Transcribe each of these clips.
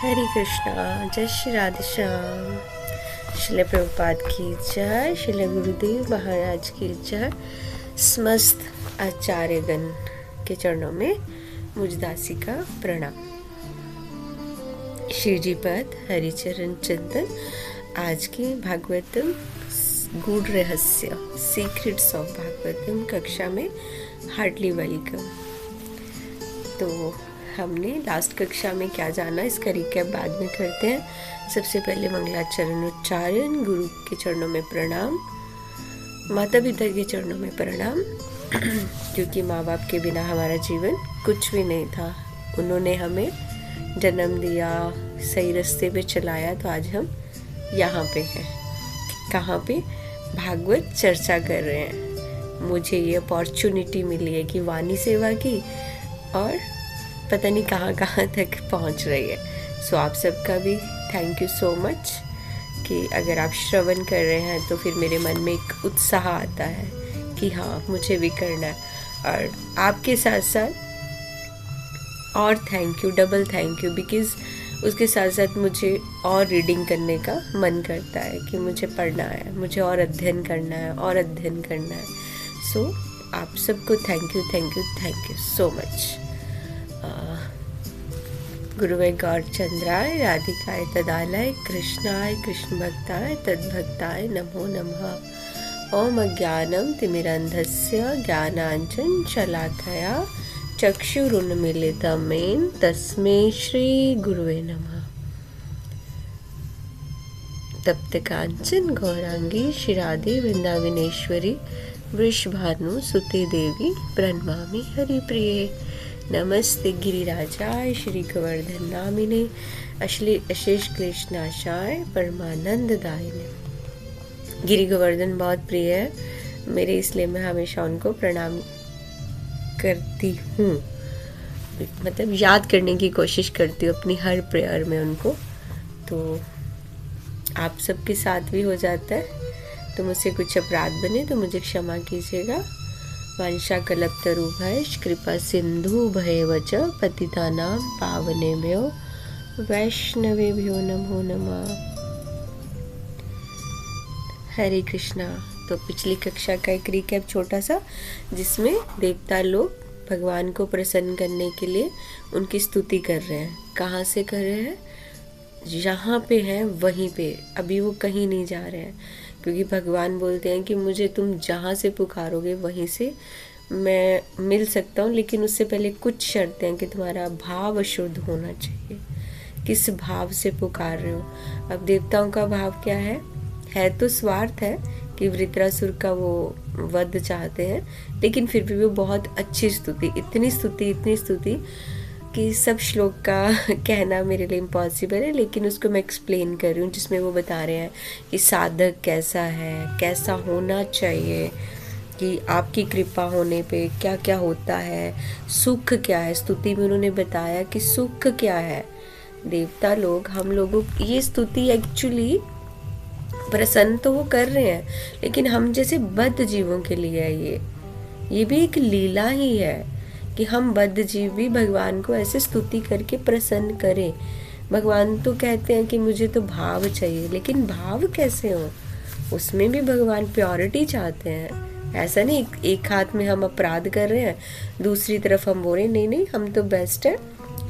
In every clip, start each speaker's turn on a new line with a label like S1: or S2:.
S1: हरे कृष्णा। जय श्री राधे श्याम। श्रील प्रभुपाद की जय। श्रील गुरुदेव महाराज की जय। समस्त आचार्यगण के चरणों में मुझदासी का प्रणाम। शिवजी पद हरिचरण चिंतन। आज के भागवतम गूढ़ रहस्य सीक्रेट्स ऑफ भागवतम कक्षा में हार्डली वेलकम। तो हमने लास्ट कक्षा में क्या जाना, इसका रिकैप बाद में करते हैं। सबसे पहले मंगलाचरण उच्चारण, गुरु के चरणों में प्रणाम, माता पिता के चरणों में प्रणाम क्योंकि माँ बाप के बिना हमारा जीवन कुछ भी नहीं था। उन्होंने हमें जन्म दिया, सही रास्ते पे चलाया, तो आज हम यहाँ पे हैं। कहाँ पे? भागवत चर्चा कर रहे हैं। मुझे ये अपॉर्चुनिटी मिली है कि वाणी सेवा की और पता नहीं कहाँ कहाँ तक पहुँच रही है। सो आप सबका भी थैंक यू सो मच कि अगर आप श्रवण कर रहे हैं तो फिर मेरे मन में एक उत्साह आता है कि हाँ मुझे भी करना है। और आपके साथ साथ और thank you, double thank you, because उसके साथ साथ मुझे और रीडिंग करने का मन करता है कि मुझे पढ़ना है, मुझे और अध्ययन करना है और अध्ययन करना है। सो आप सबको थैंक यू सो मच। गुरुवे गौरचंद्राय राधिकाय तदालय कृष्णाय कृष्ण भक्ताय तद्भक्ताय नमो नमः। ओम अज्ञानम तिमिरंधस्य ज्ञानांजन शलाकया चक्षुरुन्मीलितं येन तस्मै श्री गुरुवे नमः। तप्त कांचन गौरांगी श्रीराधे वृंदावनेश्वरी वृषभानु सुते देवी प्रणमामि हरिप्रिये। नमस्ते गिरिराजाय श्री गोवर्धन नामिने अशेष कृष्णाशाय परमानंद दायिने। गिरि गोवर्धन बहुत प्रिय है मेरे, इसलिए मैं हमेशा उनको प्रणाम करती हूँ, मतलब याद करने की कोशिश करती हूँ अपनी हर प्रेयर में उनको। तो आप सबके साथ भी हो जाता है, तो मुझसे कुछ अपराध बने तो मुझे क्षमा कीजिएगा। वांशा कल्पतरुभ्यश्च कृपा सिंधु भयेवच पतितानां पावनेभ्यो वैष्णवेभ्यो नमो नमः। हरे कृष्णा। तो पिछली कक्षा का एक रिकैप छोटा सा, जिसमें देवता लोग भगवान को प्रसन्न करने के लिए उनकी स्तुति कर रहे हैं। कहाँ से कर रहे हैं? जहाँ पे हैं वहीं पे, अभी वो कहीं नहीं जा रहे हैं, क्योंकि भगवान बोलते हैं कि मुझे तुम जहाँ से पुकारोगे वहीं से मैं मिल सकता हूँ, लेकिन उससे पहले कुछ शर्तें हैं कि तुम्हारा भाव शुद्ध होना चाहिए। किस भाव से पुकार रहे हो? अब देवताओं का भाव क्या है तो स्वार्थ है कि वृत्रासुर का वो वध चाहते हैं, लेकिन फिर भी वो बहुत अच्छी स्तुति, इतनी स्तुति कि सब श्लोक का कहना मेरे लिए इम्पॉसिबल है, लेकिन उसको मैं एक्सप्लेन कर रही हूँ, जिसमें वो बता रहे हैं कि साधक कैसा है, कैसा होना चाहिए, कि आपकी कृपा होने पे क्या क्या होता है, सुख क्या है। स्तुति में उन्होंने बताया कि सुख क्या है। देवता लोग हम लोगों ये स्तुति एक्चुअली प्रसन्न तो वो कर रहे हैं, लेकिन हम जैसे बद्ध जीवों के लिए है ये भी एक लीला ही है कि हम बद्ध जीव भी भगवान को ऐसे स्तुति करके प्रसन्न करें। भगवान तो कहते हैं कि मुझे तो भाव चाहिए, लेकिन भाव कैसे हो? उसमें भी भगवान प्योरिटी चाहते हैं। ऐसा नहीं एक हाथ में हम अपराध कर रहे हैं, दूसरी तरफ हम बोल रहे नहीं हम तो बेस्ट है।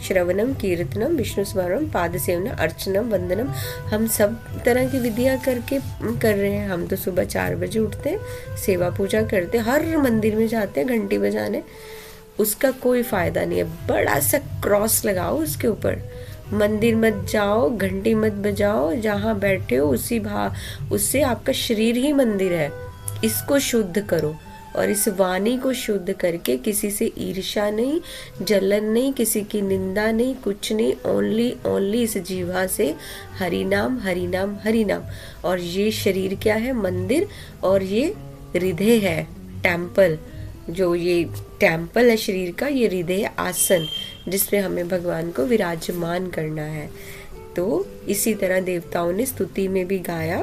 S1: श्रवणम कीर्तनम विष्णु स्मरणम पाद सेवना अर्चनम वंदनम, हम सब तरह की विधियां करके कर रहे हैं। हम तो सुबह 4 बजे उठते हैं, सेवा पूजा करते हैं, हर मंदिर में जाते हैं घंटी बजाने। उसका कोई फायदा नहीं है। बड़ा सा क्रॉस लगाओ उसके ऊपर, मंदिर मत जाओ, घंटी मत बजाओ, जहाँ बैठे हो उससे आपका शरीर ही मंदिर है। इसको शुद्ध करो और इस वाणी को शुद्ध करके किसी से ईर्ष्या नहीं, जलन नहीं, किसी की निंदा नहीं, कुछ नहीं, ओनली इस जीवा से हरि नाम हरि नाम हरि नाम। और ये शरीर क्या है? मंदिर। और ये हृदय है, टेम्पल। जो ये टेम्पल है शरीर का, ये हृदय आसन, जिसमें हमें भगवान को विराजमान करना है। तो इसी तरह देवताओं ने स्तुति में भी गाया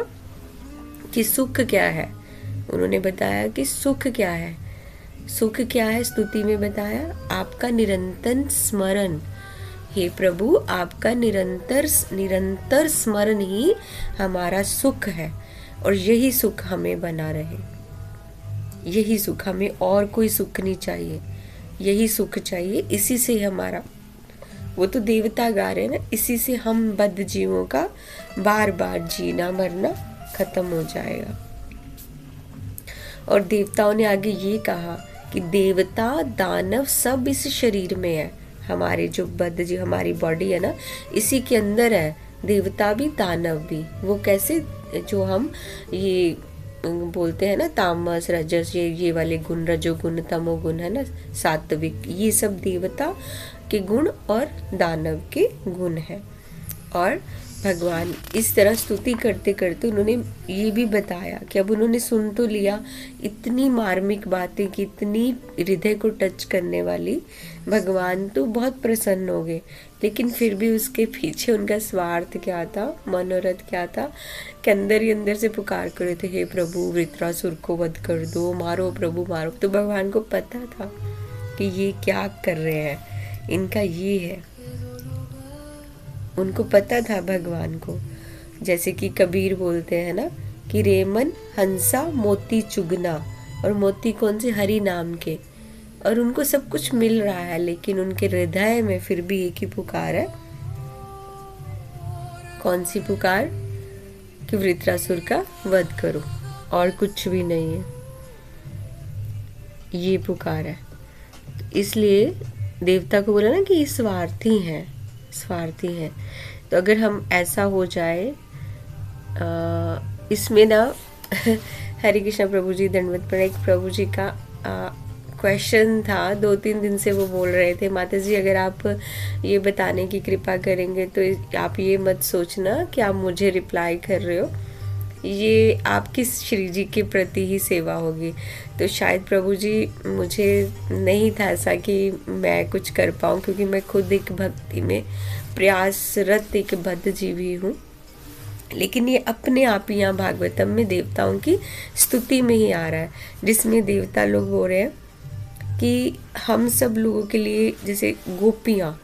S1: कि सुख क्या है। उन्होंने बताया कि सुख क्या है। स्तुति में बताया आपका निरंतर स्मरण, हे प्रभु, आपका निरंतर निरंतर स्मरण ही हमारा सुख है और यही सुख हमें बना रहे। यही सुख, हमें और कोई सुख नहीं चाहिए, यही सुख चाहिए। इसी से हमारा, वो तो देवता गा रहे हैं ना, इसी से हम बद्ध जीवों का बार बार जीना मरना खत्म हो जाएगा। और देवताओं ने आगे ये कहा कि देवता दानव सब इस शरीर में है। हमारे जो बद्ध जीव, हमारी बॉडी है ना, इसी के अंदर है, देवता भी दानव भी। वो कैसे, जो हम ये बोलते हैं ना तामस रजस, ये वाले गुण, रजोगुण तमोगुण है ना, सात्विक, ये सब देवता के गुण और दानव के गुण हैं। और भगवान इस तरह स्तुति करते करते उन्होंने ये भी बताया कि अब उन्होंने सुन तो लिया, इतनी मार्मिक बातें की, इतनी हृदय को टच करने वाली, भगवान तो बहुत प्रसन्न हो गए। लेकिन फिर भी उसके पीछे उनका स्वार्थ क्या था, मनोरथ क्या था, कि अंदर ही अंदर से पुकार कर रहे थे, हे प्रभु वृत्रासुर को वध कर दो, मारो प्रभु मारो। तो भगवान को पता था कि ये क्या कर रहे हैं, इनका ये है, उनको पता था भगवान को। जैसे कि कबीर बोलते हैं ना कि रेमन हंसा मोती चुगना, और मोती कौन से, हरि नाम के। और उनको सब कुछ मिल रहा है, लेकिन उनके हृदय में फिर भी एक ही पुकार है। कौन सी पुकार? कि वृत्रासुर का वध करो, और कुछ भी नहीं है, ये पुकार है। इसलिए देवता को बोला ना कि ये स्वार्थी हैं, स्वार्थी हैं। तो अगर हम ऐसा हो जाए, इसमें ना हरे कृष्णा प्रभु जी दंडवत पर एक प्रभु जी का क्वेश्चन था, 2-3 दिन से वो बोल रहे थे, माता जी अगर आप ये बताने की कृपा करेंगे तो आप ये मत सोचना कि आप मुझे रिप्लाई कर रहे हो, ये आपकी श्री जी के प्रति ही सेवा होगी। तो शायद प्रभु जी, मुझे नहीं था ऐसा कि मैं कुछ कर पाऊँ, क्योंकि मैं खुद एक भक्ति में प्रयासरत एक बद्ध जीवी हूँ। लेकिन ये अपने आप ही यहाँ भागवतम में देवताओं की स्तुति में ही आ रहा है, जिसमें देवता लोग बोल रहे हैं कि हम सब लोगों के लिए, जैसे गोपियाँ,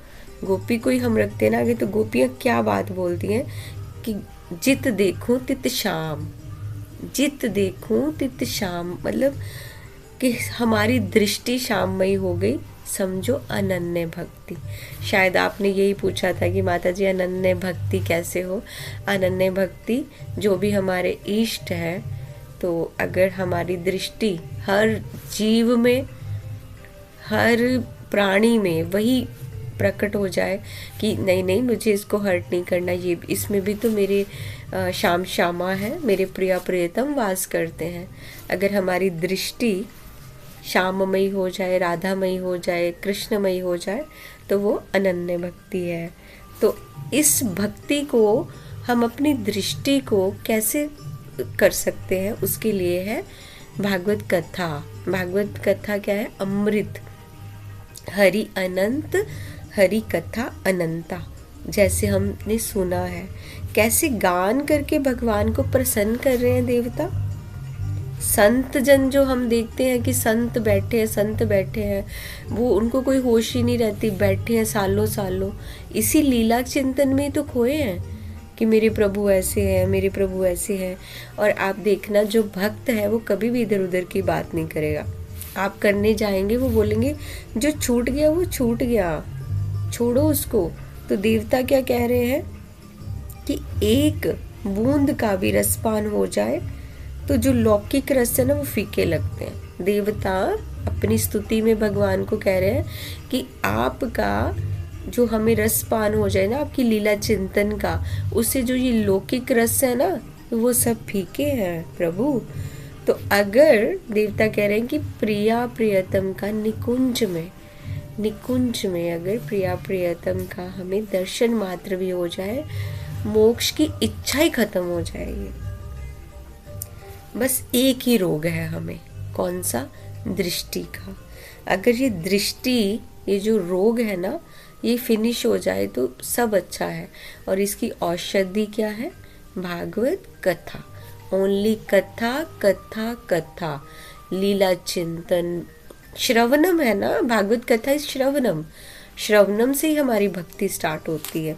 S1: गोपी कोई हम रखते हैं ना आगे, तो गोपियाँ क्या बात बोलती हैं कि जित देखूं तित शाम, जित देखूं तित शाम, मतलब कि हमारी दृष्टि शाममयी हो गई, समझो अनन्य भक्ति। शायद आपने यही पूछा था कि माता जी अनन्य भक्ति कैसे हो। अनन्य भक्ति जो भी हमारे इष्ट है, तो अगर हमारी दृष्टि हर जीव में, हर प्राणी में वही प्रकट हो जाए कि नहीं नहीं, मुझे इसको हर्ट नहीं करना, ये इसमें भी तो मेरे श्याम श्यामा है, मेरे प्रिया प्रियतम वास करते हैं। अगर हमारी दृष्टि श्याममयी हो जाए, राधामयी हो जाए, कृष्णमयी हो जाए, तो वो अनन्य भक्ति है। तो इस भक्ति को हम अपनी दृष्टि को कैसे कर सकते हैं, उसके लिए है भागवत कथा। भागवत कथा क्या है? अमृत, हरि अनंत, हरि कथा अनंता। जैसे हमने सुना है, कैसे गान करके भगवान को प्रसन्न कर रहे हैं देवता। संत जन जो हम देखते हैं कि संत बैठे हैं, संत बैठे हैं, वो उनको कोई होश ही नहीं रहती, बैठे हैं सालों सालों, इसी लीला चिंतन में तो खोए हैं कि मेरे प्रभु ऐसे हैं, मेरे प्रभु ऐसे हैं। और आप देखना, जो भक्त है वो कभी भी इधर उधर की बात नहीं करेगा। आप करने जाएंगे, वो बोलेंगे जो छूट गया वो छूट गया, छोड़ो उसको। तो देवता क्या कह रहे हैं कि एक बूंद का भी रसपान हो जाए तो जो लौकिक रस है ना, वो फीके लगते हैं। देवता अपनी स्तुति में भगवान को कह रहे हैं कि आपका जो हमें रसपान हो जाए ना, आपकी लीला चिंतन का, उससे जो ये लौकिक रस है ना, वो सब फीके हैं प्रभु। तो अगर देवता कह रहे हैं कि प्रिया प्रियतम का निकुंज में, निकुंज में अगर प्रिया प्रियतम का हमें दर्शन मात्र भी हो जाए, मोक्ष की इच्छा ही खत्म हो जाएगी। बस एक ही रोग है हमें, कौन सा? दृष्टि का। अगर ये दृष्टि, ये जो रोग है ना, ये फिनिश हो जाए तो सब अच्छा है। और इसकी औषधि क्या है? भागवत कथा। ओनली कथा कथा कथा, लीला चिंतन, श्रवणम है ना, भागवत कथा इज श्रवणम। श्रवणम से ही हमारी भक्ति स्टार्ट होती है।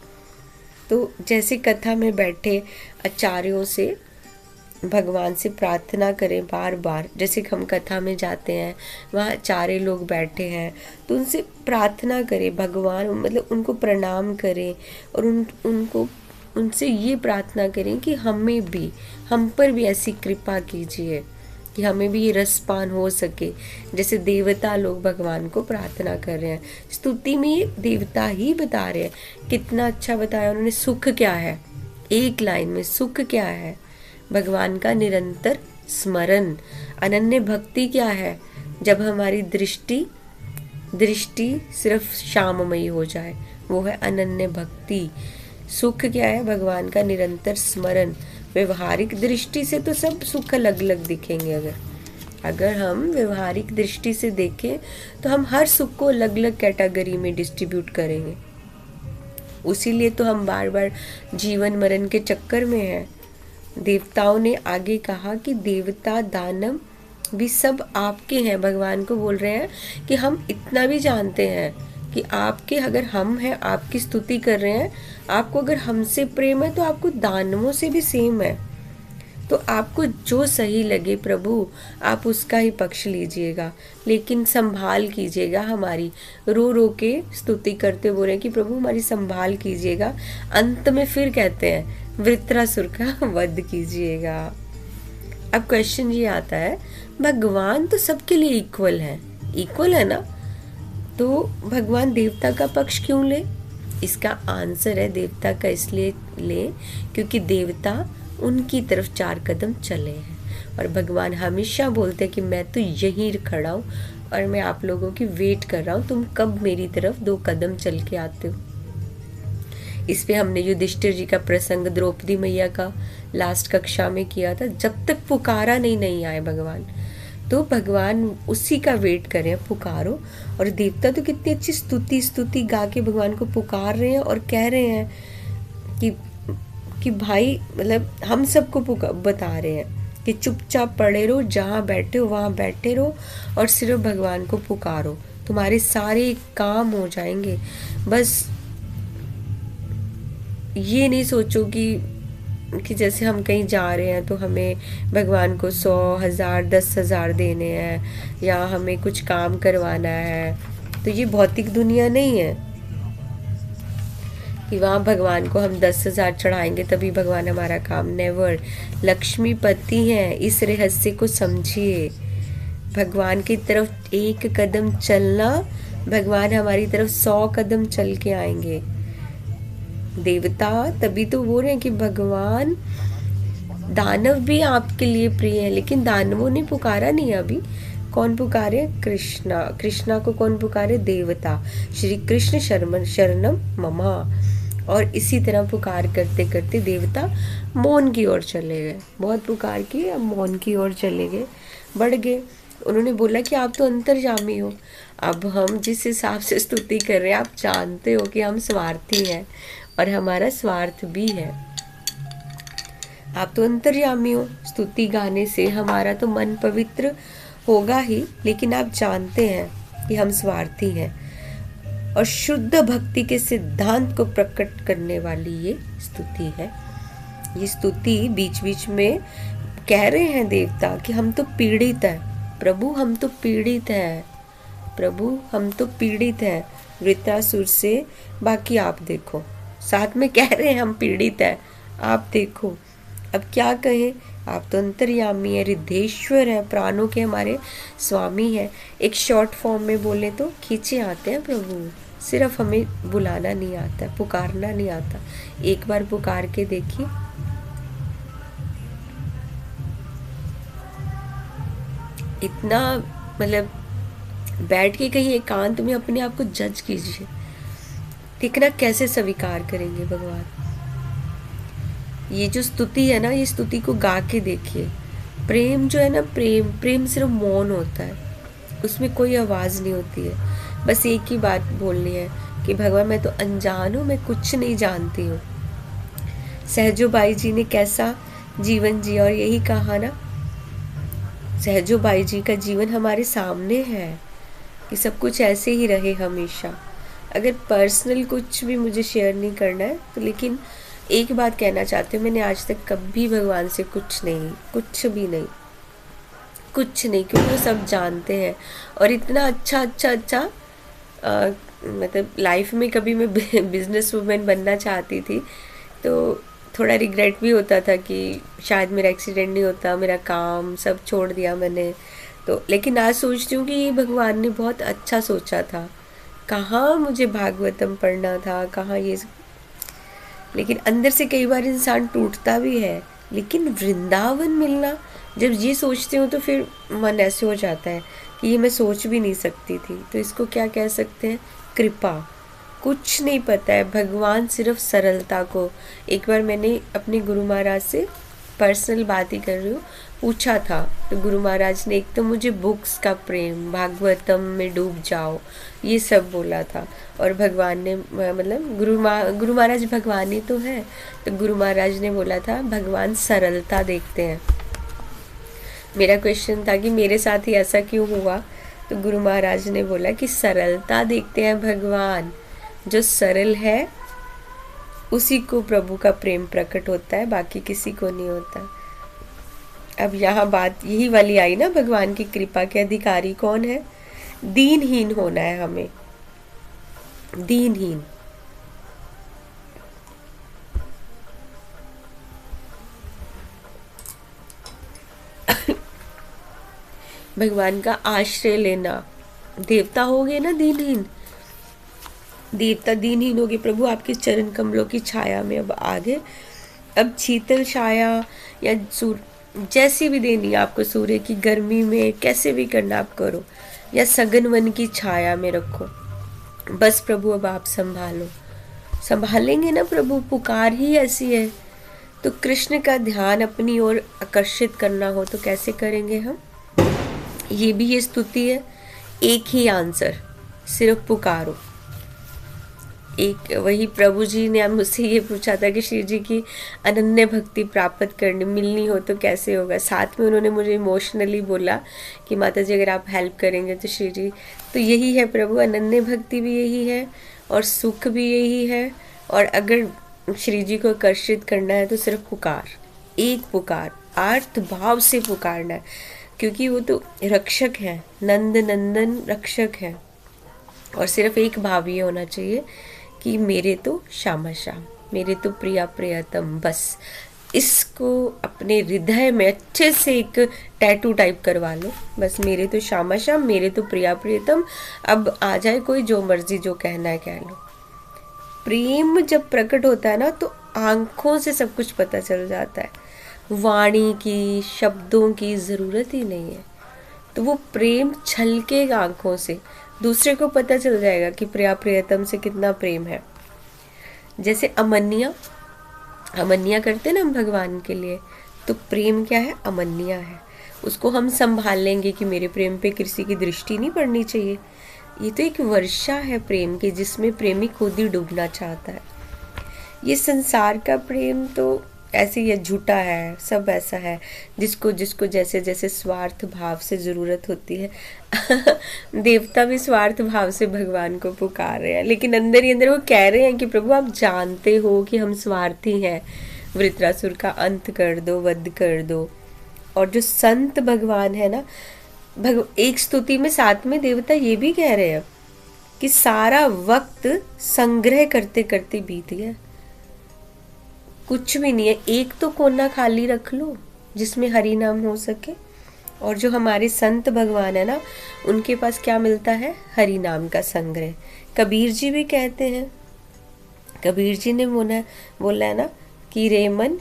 S1: तो जैसे कथा में बैठे आचार्यों से भगवान से प्रार्थना करें बार बार, जैसे हम कथा में जाते हैं वहाँ आचार्य लोग बैठे हैं तो उनसे प्रार्थना करें, भगवान मतलब उनको प्रणाम करें और उनको उनसे ये प्रार्थना करें कि हम पर भी ऐसी कृपा कीजिए कि हमें भी ये रसपान हो सके। जैसे देवता लोग भगवान को प्रार्थना कर रहे हैं, स्तुति में ये देवता ही बता रहे हैं। कितना अच्छा बताया उन्होंने, सुख क्या है, एक लाइन में सुख क्या है, भगवान का निरंतर स्मरण। अनन्य भक्ति क्या है, जब हमारी दृष्टि सिर्फ श्याममयी हो जाए, वो है अनन्य भक्ति। सुख क्या है, भगवान का निरंतर स्मरण। व्यवहारिक दृष्टि से तो सब सुख अलग अलग दिखेंगे, अगर हम व्यवहारिक दृष्टि से देखें तो हम हर सुख को अलग अलग कैटेगरी में डिस्ट्रीब्यूट करेंगे। उसीलिए तो हम बार बार जीवन मरण के चक्कर में हैं। देवताओं ने आगे कहा कि देवता दानव भी सब आपके हैं। भगवान को बोल रहे हैं कि हम इतना भी जानते हैं कि आपके, अगर हम हैं आपकी स्तुति कर रहे हैं, आपको अगर हमसे प्रेम है तो आपको दानवों से भी सेम है। तो आपको जो सही लगे प्रभु आप उसका ही पक्ष लीजिएगा, लेकिन संभाल कीजिएगा हमारी। रो रो के स्तुति करते बोल रहे हैं कि प्रभु हमारी संभाल कीजिएगा। अंत में फिर कहते हैं वृत्रासुर का वध कीजिएगा। अब क्वेश्चन ये आता है, भगवान तो सबके लिए इक्वल है ना, तो भगवान देवता का पक्ष क्यों ले? इसका आंसर है देवता का इसलिए ले क्योंकि देवता उनकी तरफ 4 कदम चले हैं और भगवान हमेशा बोलते हैं कि मैं तो यहीं खड़ा हूँ और मैं आप लोगों की वेट कर रहा हूँ, तुम कब मेरी तरफ 2 कदम चल के आते हो। इस पे हमने युधिष्ठिर जी का प्रसंग द्रौपदी मैया का लास्ट कक्षा में किया था। जब तक पुकारा नहीं आए भगवान, तो भगवान उसी का वेट करें, पुकारो। और देवता तो कितनी अच्छी स्तुति गा के भगवान को पुकार रहे हैं और कह रहे हैं कि भाई मतलब हम सबको बता रहे हैं कि चुपचाप पड़े रहो, जहाँ बैठे हो वहाँ बैठे रहो और सिर्फ भगवान को पुकारो, तुम्हारे सारे काम हो जाएंगे। बस ये नहीं सोचो कि जैसे हम कहीं जा रहे हैं तो हमें भगवान को 100,000 10,000 देने हैं या हमें कुछ काम करवाना है। तो ये भौतिक दुनिया नहीं है कि वहाँ भगवान को हम 10,000 चढ़ाएंगे तभी भगवान हमारा काम। नेवर। लक्ष्मीपति हैं, इस रहस्य को समझिए। भगवान की तरफ 1 कदम चलना, भगवान हमारी तरफ 100 कदम चल के आएंगे। देवता तभी तो बोल रहे हैं कि भगवान, दानव भी आपके लिए प्रिय है, लेकिन दानवों ने पुकारा नहीं। अभी कौन पुकारे? कृष्णा को कौन पुकारे? देवता। श्री कृष्ण शरणम ममा। और इसी तरह पुकार करते करते देवता मौन की ओर चले गए। बहुत पुकार की, अब मौन की ओर चले गए, बढ़ गए। उन्होंने बोला कि आप तो अंतर्यामी हो। अब हम जिस हिसाब से स्तुति कर रहे हैं, आप जानते हो कि हम स्वार्थी हैं और हमारा स्वार्थ भी है। आप तो अंतर्यामी हो, स्तुति गाने से हमारा तो मन पवित्र होगा ही, लेकिन आप जानते हैं कि हम स्वार्थी हैं। और शुद्ध भक्ति के सिद्धांत को प्रकट करने वाली ये स्तुति है। ये स्तुति बीच बीच में कह रहे हैं देवता कि हम तो पीड़ित हैं प्रभु, हम तो पीड़ित हैं प्रभु, हम तो पीड़ित हैं वृत्रासुर से। बाकी आप देखो, साथ में कह रहे हैं हम पीड़ित हैं, आप देखो। अब क्या कहें, आप तो अंतर्यामी है, रिद्धेश्वर है, प्राणों के हमारे स्वामी है। एक शॉर्ट फॉर्म में बोले तो खींचे आते हैं प्रभु, सिर्फ हमें बुलाना नहीं आता, पुकारना नहीं आता। एक बार पुकार के देखिए। इतना मतलब बैठ के कहीं एकांत में अपने आप को जज कीजिए, देखना कैसे स्वीकार करेंगे भगवान। ये जो स्तुति है ना, ये स्तुति को गा के देखिए। प्रेम जो है ना, प्रेम सिर्फ मौन होता है, उसमें कोई आवाज़ नहीं होती है। बस एक ही बात बोलनी है कि भगवान मैं तो अनजान हूँ, मैं कुछ नहीं जानती हूँ। सहजो बाई जी ने कैसा जीवन जिया और यही कहा ना, सहजो बाई जी का जीवन हमारे सामने है कि सब कुछ ऐसे ही रहे हमेशा। अगर पर्सनल कुछ भी मुझे शेयर नहीं करना है तो, लेकिन एक बात कहना चाहती हूँ, मैंने आज तक कभी भगवान से कुछ नहीं, कुछ भी नहीं, कुछ नहीं, क्योंकि वो सब जानते हैं। और इतना अच्छा अच्छा अच्छा मतलब लाइफ में कभी मैं बिजनेस वूमेन बनना चाहती थी, तो थोड़ा रिग्रेट भी होता था कि शायद मेरा एक्सीडेंट नहीं होता, मेरा काम सब छोड़ दिया मैंने। तो लेकिन आज सोचती हूँ कि ये भगवान ने बहुत अच्छा सोचा था। कहाँ मुझे भागवतम पढ़ना था, कहाँ ये, लेकिन अंदर से कई बार इंसान टूटता भी है। लेकिन वृंदावन मिलना, जब ये सोचती हूँ तो फिर मन ऐसे हो जाता है कि ये मैं सोच भी नहीं सकती थी। तो इसको क्या कह सकते हैं? कृपा। कुछ नहीं पता है, भगवान सिर्फ सरलता को। एक बार मैंने अपने गुरु महाराज से पर्सनल बात ही कर रही हूँ, पूछा था, तो गुरु महाराज ने एक तो मुझे बुक्स का प्रेम, भागवतम में डूब जाओ, ये सब बोला था। और भगवान ने मतलब गुरु महाराज भगवान ही तो है, तो गुरु महाराज ने बोला था भगवान सरलता देखते हैं। मेरा क्वेश्चन था कि मेरे साथ ही ऐसा क्यों हुआ, तो गुरु महाराज ने बोला कि सरलता देखते हैं भगवान, जो सरल है उसी को प्रभु का प्रेम प्रकट होता है, बाकी किसी को नहीं होता। अब यहाँ बात यही वाली आई ना, भगवान की कृपा के अधिकारी कौन है? दीनहीन होना है हमें, दीनहीन। भगवान का आश्रय लेना। देवता हो गए ना दीनहीन, देवता दीनहीन हो गए, प्रभु आपके चरण कमलों की छाया में अब आ गए। अब शीतल छाया या जैसी भी देनी है आपको, सूर्य की गर्मी में कैसे भी करना आप करो, या सघन वन की छाया में रखो, बस प्रभु अब आप संभालो। संभालेंगे ना प्रभु, पुकार ही ऐसी है। तो कृष्ण का ध्यान अपनी ओर आकर्षित करना हो तो कैसे करेंगे हम? ये भी ये स्तुति है, एक ही आंसर, सिर्फ पुकारो। एक वही प्रभु जी ने मुझसे ये पूछा था कि श्री जी की अनन्य भक्ति प्राप्त करनी मिलनी हो तो कैसे होगा। साथ में उन्होंने मुझे इमोशनली बोला कि माता जी अगर आप हेल्प करेंगे तो श्री जी, तो यही है प्रभु, अनन्य भक्ति भी यही है और सुख भी यही है। और अगर श्री जी को आकर्षित करना है तो सिर्फ पुकार, एक पुकार, आर्त भाव से पुकारना है, क्योंकि वो तो रक्षक है, नंद नंदन रक्षक है। और सिर्फ एक भाव ये होना चाहिए कि मेरे तो श्यामा श्याम, मेरे तो प्रिया प्रियतम, बस इसको अपने हृदय में अच्छे से एक टैटू टाइप करवा लो, बस मेरे तो श्यामा श्याम, मेरे तो प्रिया प्रियतम। अब आ जाए कोई जो मर्जी जो कहना है कह लो। प्रेम जब प्रकट होता है ना तो आंखों से सब कुछ पता चल जाता है, वाणी की, शब्दों की ज़रूरत ही नहीं है। तो वो प्रेम छलकेगा आंखों से, दूसरे को पता चल जाएगा कि प्रिया प्रियतम से कितना प्रेम है। जैसे अमन्या करते ना हम भगवान के लिए, तो प्रेम क्या है? अमन्या है। उसको हम संभाल लेंगे कि मेरे प्रेम पे किसी की दृष्टि नहीं पड़नी चाहिए। ये तो एक वर्षा है प्रेम की, जिसमें प्रेमी खुद ही डूबना चाहता है। ये संसार का प्रेम तो ऐसे ही झूठा है, सब ऐसा है, जिसको जिसको जैसे जैसे स्वार्थ भाव से ज़रूरत होती है। देवता भी स्वार्थ भाव से भगवान को पुकार रहे हैं, लेकिन अंदर ही अंदर वो कह रहे हैं कि प्रभु आप जानते हो कि हम स्वार्थी हैं, वृत्रासुर का अंत कर दो, वध कर दो। और जो संत भगवान है ना, एक स्तुति में साथ में देवता ये भी कह रहे हैं कि सारा वक्त संग्रह करते करते बीत गया, कुछ भी नहीं है, एक तो कोना खाली रख लो जिसमें हरि नाम हो सके। और जो हमारे संत भगवान है ना, उनके पास क्या मिलता है? हरि नाम का संग्रह। कबीर जी भी कहते हैं, कबीर जी ने बोला है ना कि रे मन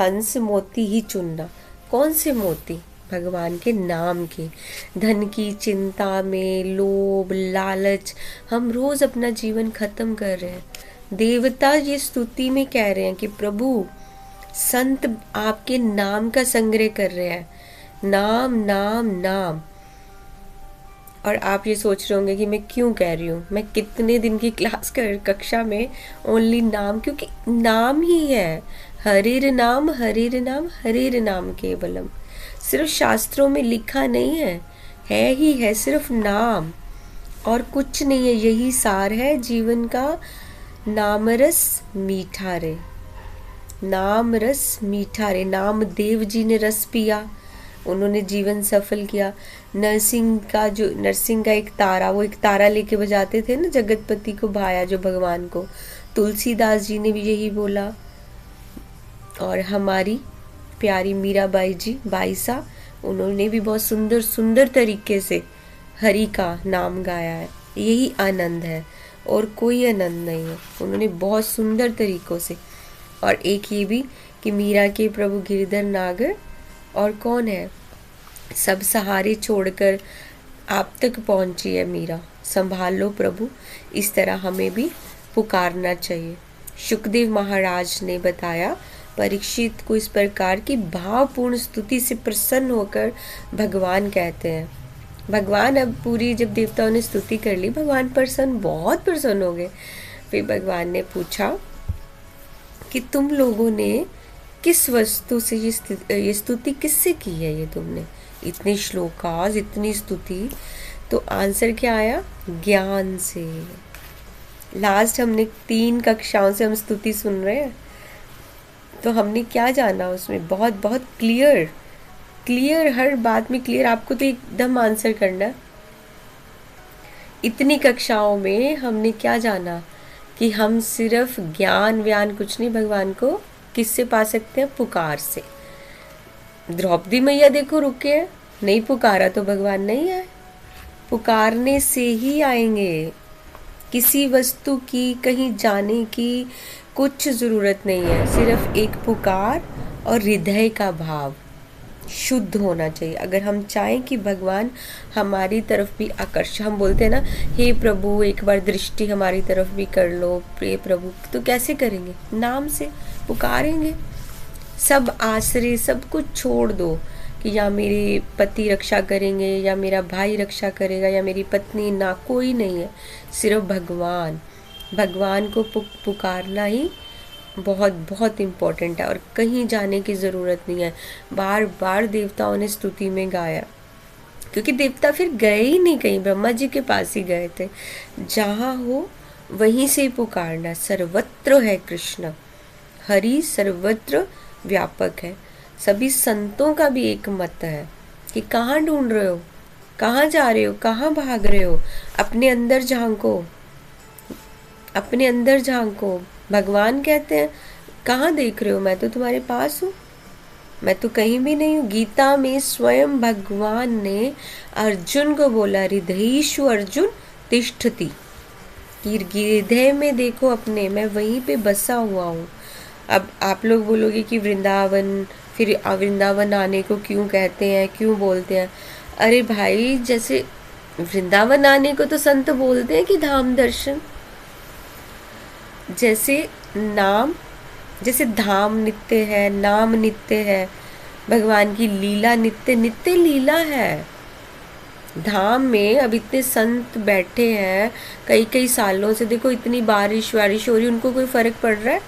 S1: हंस मोती ही चुनना। कौन से मोती? भगवान के नाम के। धन की चिंता में, लोभ लालच, हम रोज अपना जीवन खत्म कर रहे हैं। देवता ये स्तुति में कह रहे हैं कि प्रभु संत आपके नाम का संग्रह कर रहे हैं, नाम नाम नाम। और आप ये सोच रहे होंगे कि मैं क्यों कह रही हूँ, मैं कितने दिन की क्लास कर कक्षा में ओनली नाम, क्योंकि नाम ही है, हरिर नाम हरिर नाम हरिर नाम केवलम। सिर्फ शास्त्रों में लिखा नहीं है ही है सिर्फ नाम। और कुछ नहीं है, यही सार है जीवन का। नाम रस मीठा रे, नाम रस मीठा रे। नाम देव जी ने रस पिया, उन्होंने जीवन सफल किया। नरसिंह का एक तारा, वो एक तारा लेके बजाते थे ना, जगतपति को भाया जो भगवान को। तुलसीदास जी ने भी यही बोला। और हमारी प्यारी मीराबाई जी, बाईसा, उन्होंने भी बहुत सुंदर सुंदर तरीके से हरि का नाम गाया है। यही आनंद है और कोई आनंद नहीं है। उन्होंने बहुत सुंदर तरीकों से। और एक ये भी कि मीरा के प्रभु गिरधर नागर, और कौन है, सब सहारे छोड़कर आप तक पहुंची है मीरा, संभाल लो प्रभु। इस तरह हमें भी पुकारना चाहिए। शुकदेव महाराज ने बताया परीक्षित को इस प्रकार की भावपूर्ण स्तुति से प्रसन्न होकर भगवान कहते हैं। भगवान अब पूरी, जब देवताओं ने स्तुति कर ली, भगवान प्रसन्न, बहुत प्रसन्न हो गए। फिर भगवान ने पूछा कि तुम लोगों ने किस वस्तु से ये स्तुति किससे की है, ये तुमने इतने श्लोकास, इतनी स्तुति। तो आंसर क्या आया, ज्ञान से। लास्ट हमने 3 कक्षाओं से हम स्तुति सुन रहे हैं, तो हमने क्या जाना उसमें, बहुत बहुत क्लियर, हर बात में क्लियर। आपको तो एकदम आंसर करना है। इतनी कक्षाओं में हमने क्या जाना कि हम सिर्फ ज्ञान व्यान कुछ नहीं, भगवान को किससे पा सकते हैं, पुकार से। द्रौपदी मैया देखो रुके हैं, नहीं पुकारा तो भगवान नहीं आए। पुकारने से ही आएंगे। किसी वस्तु की कहीं जाने की कुछ ज़रूरत नहीं है, सिर्फ एक पुकार और हृदय का भाव शुद्ध होना चाहिए। अगर हम चाहें कि भगवान हमारी तरफ भी आकर्षित, हम बोलते हैं ना, हे प्रभु एक बार दृष्टि हमारी तरफ भी कर लो, प्रिय प्रभु, तो कैसे करेंगे, नाम से पुकारेंगे। सब आश्रय, सब कुछ छोड़ दो कि या मेरे पति रक्षा करेंगे, या मेरा भाई रक्षा करेगा, या मेरी पत्नी, ना, कोई नहीं है, सिर्फ भगवान को पुकारना ही बहुत बहुत इम्पोर्टेंट है। और कहीं जाने की ज़रूरत नहीं है। बार बार देवताओं ने स्तुति में गाया, क्योंकि देवता फिर गए ही नहीं कहीं, ब्रह्मा जी के पास ही गए थे। जहाँ हो वहीं से पुकारना। सर्वत्र है कृष्ण, हरि सर्वत्र व्यापक है। सभी संतों का भी एक मत है कि कहाँ ढूंढ रहे हो, कहाँ जा रहे हो, कहाँ भाग रहे हो, अपने अंदर झांको, अपने अंदर झांको। भगवान कहते हैं कहाँ देख रहे हो, मैं तो तुम्हारे पास हूँ, मैं तो कहीं भी नहीं हूँ। गीता में स्वयं भगवान ने अर्जुन को बोला, हृदयेषु अर्जुन तिष्ठति, कि हृदय में देखो अपने, मैं वहीं पे बसा हुआ हूँ। अब आप लोग बोलोगे कि वृंदावन, फिर वृंदावन आने को क्यों कहते हैं, क्यों बोलते हैं। अरे भाई, जैसे वृंदावन आने को तो संत बोलते हैं कि धाम दर्शन, जैसे नाम, जैसे धाम नित्य है, नाम नित्य है, भगवान की लीला नित्य नित्य लीला है। धाम में अब इतने संत बैठे हैं कई कई सालों से, देखो इतनी बारिश वारिश हो रही, उनको कोई फर्क पड़ रहा है?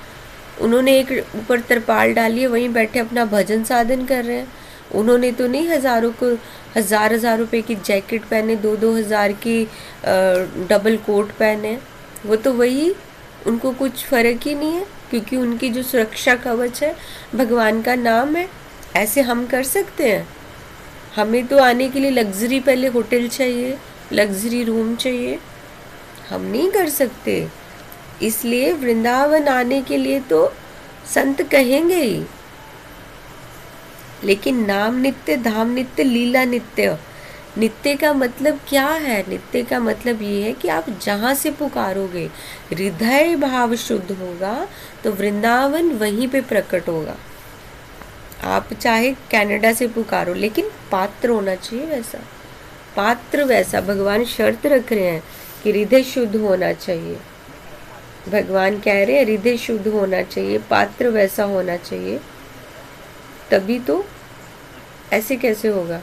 S1: उन्होंने एक ऊपर तरपाल डाली है, वहीं बैठे अपना भजन साधन कर रहे हैं। उन्होंने तो नहीं हजार रुपए की जैकेट पहने, 2-2 हज़ार की डबल कोट पहने। वो तो वही, उनको कुछ फर्क ही नहीं है, क्योंकि उनकी जो सुरक्षा कवच है भगवान का नाम है। ऐसे हम कर सकते हैं? हमें तो आने के लिए लग्जरी, पहले होटल चाहिए, लग्जरी रूम चाहिए, हम नहीं कर सकते। इसलिए वृंदावन आने के लिए तो संत कहेंगे ही, लेकिन नाम नित्य, धाम नित्य, लीला नित्य। नित्य का मतलब क्या है? नित्य का मतलब ये है कि आप जहाँ से पुकारोगे, हृदय भाव शुद्ध होगा तो वृंदावन वहीं पे प्रकट होगा। आप चाहे कनाडा से पुकारो, लेकिन पात्र होना चाहिए वैसा, पात्र वैसा। भगवान शर्त रख रहे हैं कि हृदय शुद्ध होना चाहिए। भगवान कह रहे हैं हृदय शुद्ध होना चाहिए, पात्र वैसा होना चाहिए, तभी तो। ऐसे कैसे होगा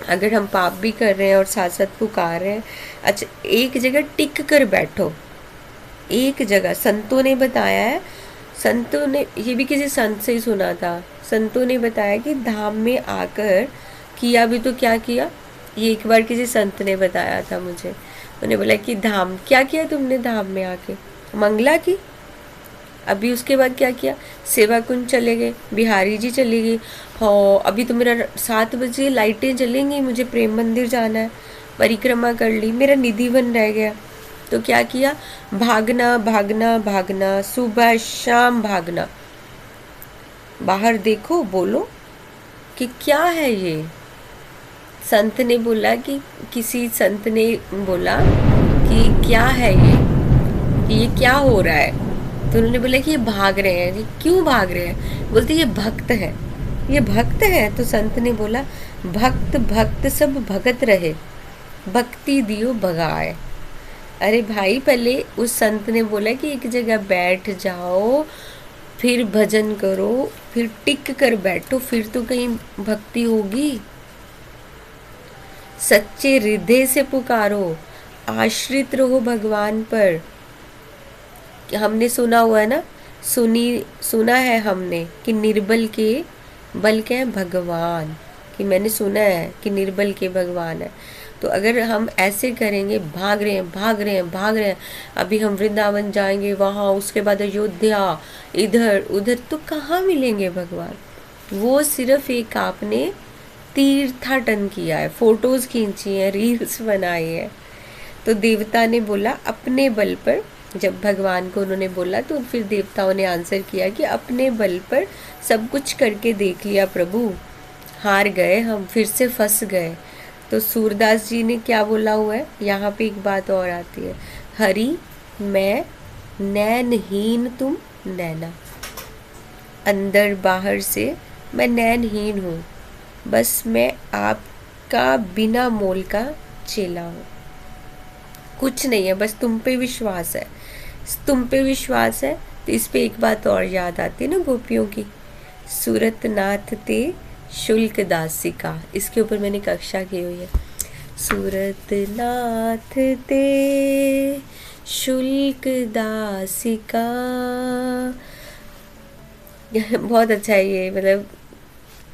S1: अगर हम पाप भी कर रहे हैं और साथ साथ पुकार रहे हैं? अच्छा, एक जगह टिक कर बैठो, एक जगह। संतों ने बताया है, संतों ने, ये भी किसी संत से ही सुना था, संतों ने बताया कि धाम में आकर किया भी तो क्या किया, ये एक बार किसी संत ने बताया था मुझे। उन्होंने बोला कि धाम क्या किया तुमने, धाम में आके मंगला की। अभी उसके बाद क्या किया, सेवा कुंज चले गए, बिहारी जी चली गई। हाँ अभी तो मेरा 7 बजे लाइटें जलेंगी, मुझे प्रेम मंदिर जाना है। परिक्रमा कर ली, मेरा निधि वन रह गया। तो क्या किया, भागना भागना भागना, सुबह शाम भागना। बाहर देखो, बोलो कि क्या है ये। संत ने बोला कि किसी संत ने बोला कि क्या है ये, कि ये क्या हो रहा है। तो उन्होंने बोला कि ये भाग रहे हैं। ये क्यों भाग रहे हैं? बोलते ये भक्त है, ये भक्त है। तो संत ने बोला भक्त भक्त सब भगत रहे, भक्ति दियो भगाए। अरे भाई, पहले उस संत ने बोला कि एक जगह बैठ जाओ, फिर भजन करो, फिर टिक कर बैठो, फिर तो कहीं भक्ति होगी। सच्चे हृदय से पुकारो, आश्रित रहो भगवान पर। हमने सुना हुआ है ना, सुना है हमने कि निर्बल के बल के हैं भगवान, कि मैंने सुना है कि निर्बल के भगवान है। तो अगर हम ऐसे करेंगे, भाग रहे हैं भाग रहे हैं भाग रहे हैं, अभी हम वृंदावन जाएंगे, वहाँ उसके बाद अयोध्या, इधर उधर, तो कहाँ मिलेंगे भगवान। वो सिर्फ एक आपने तीर्थाटन किया है, फोटोज खींची है, रील्स बनाई है। तो देवता ने बोला अपने बल पर, जब भगवान को उन्होंने बोला तो फिर देवताओं ने आंसर किया कि अपने बल पर सब कुछ करके देख लिया प्रभु, हार गए हम, फिर से फंस गए। तो सूरदास जी ने क्या बोला हुआ है, यहाँ पे एक बात और आती है, हरि मैं नैनहीन तुम नैना। अंदर बाहर से मैं नैनहीन हूँ, बस मैं आपका बिना मोल का चेला हूँ। कुछ नहीं है, बस तुम पे विश्वास है, तुम पे विश्वास है। तो इस पे एक बात और याद आती है ना गोपियों की, सूरत नाथ ते शुल्क दासिका। इसके ऊपर मैंने कक्षा की हुई है। सूरत नाथ ते शुल्क दासिका। बहुत अच्छा है ये, मतलब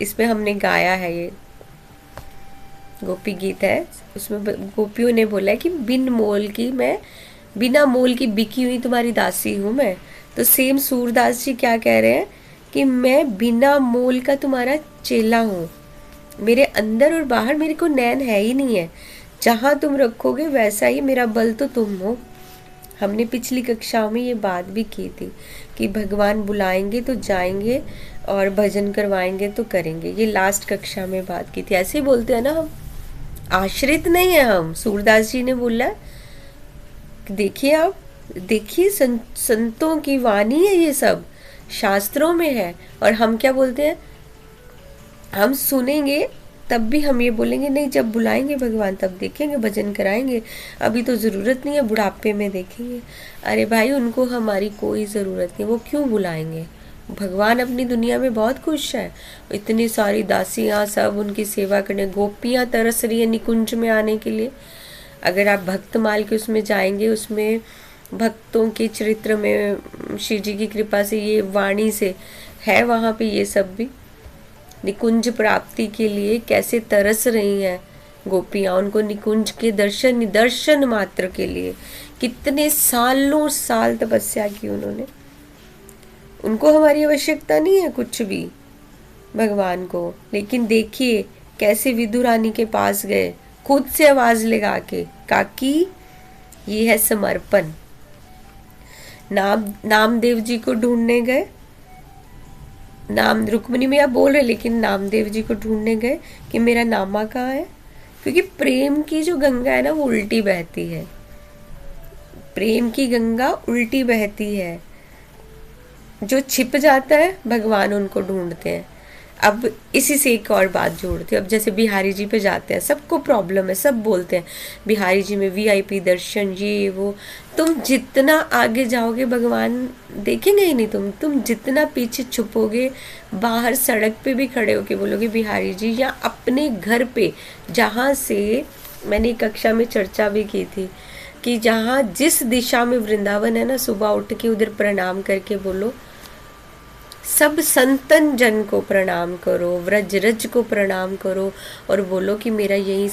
S1: इसमें हमने गाया है, ये गोपी गीत है। उसमें गोपियों ने बोला है कि बिना मोल की बिकी हुई तुम्हारी दासी हूँ मैं। तो सेम सूरदास जी क्या कह रहे हैं कि मैं बिना मोल का तुम्हारा चेला हूँ, मेरे अंदर और बाहर मेरे को नैन है ही नहीं है, जहाँ तुम रखोगे वैसा ही मेरा बल तो तुम हो। हमने पिछली कक्षाओं में ये बात भी की थी कि भगवान बुलाएंगे तो जाएंगे और भजन करवाएंगे तो करेंगे। ये लास्ट कक्षा में बात की थी। ऐसे ही बोलते हैं ना, हम आश्रित नहीं है हम। सूरदास जी ने बोला, देखिए आप देखिए, संतों की वाणी है, ये सब शास्त्रों में है। और हम क्या बोलते हैं, हम सुनेंगे तब भी हम ये बोलेंगे नहीं, जब बुलाएंगे भगवान तब देखेंगे, भजन कराएंगे, अभी तो ज़रूरत नहीं है, बुढ़ापे में देखेंगे। अरे भाई, उनको हमारी कोई ज़रूरत नहीं, वो क्यों बुलाएंगे। भगवान अपनी दुनिया में बहुत खुश है, इतनी सारी दासियाँ सब उनकी सेवा करने, गोपियाँ तरस रही है निकुंज में आने के लिए। अगर आप भक्तमाल के उसमें जाएंगे, उसमें भक्तों के चरित्र में शिव जी की कृपा से, ये वाणी से है, वहाँ पे ये सब भी निकुंज प्राप्ति के लिए कैसे तरस रही हैं गोपियाँ, उनको निकुंज के दर्शन मात्र के लिए कितने सालों साल तपस्या की उन्होंने। उनको हमारी आवश्यकता नहीं है कुछ भी, भगवान को। लेकिन देखिए कैसे विदुरानी के पास गए, खुद से आवाज लगा के, काकी ये है समर्पण। नामदेव जी को ढूंढने गए, रुक्मिणी मैया बोल रहे, लेकिन नामदेव जी को ढूंढने गए कि मेरा नामा कहाँ है। क्योंकि प्रेम की जो गंगा है ना, वो उल्टी बहती है, प्रेम की गंगा उल्टी बहती है। जो छिप जाता है भगवान उनको ढूंढते हैं। अब इसी से एक और बात जोड़ते हैं। अब जैसे बिहारी जी पे जाते हैं, सबको प्रॉब्लम है, सब बोलते हैं बिहारी जी में वीआईपी दर्शन, ये वो। तुम जितना आगे जाओगे भगवान देखेंगे ही नहीं। तुम जितना पीछे छुपोगे, बाहर सड़क पे भी खड़े होके बोलोगे बिहारी जी, या अपने घर पे, जहाँ से मैंने कक्षा में चर्चा भी की थी कि जहाँ जिस दिशा में वृंदावन है ना, सुबह उठ के उधर प्रणाम करके बोलो, सब संतन जन को प्रणाम करो, व्रज रज को प्रणाम करो और बोलो कि मेरा यहीं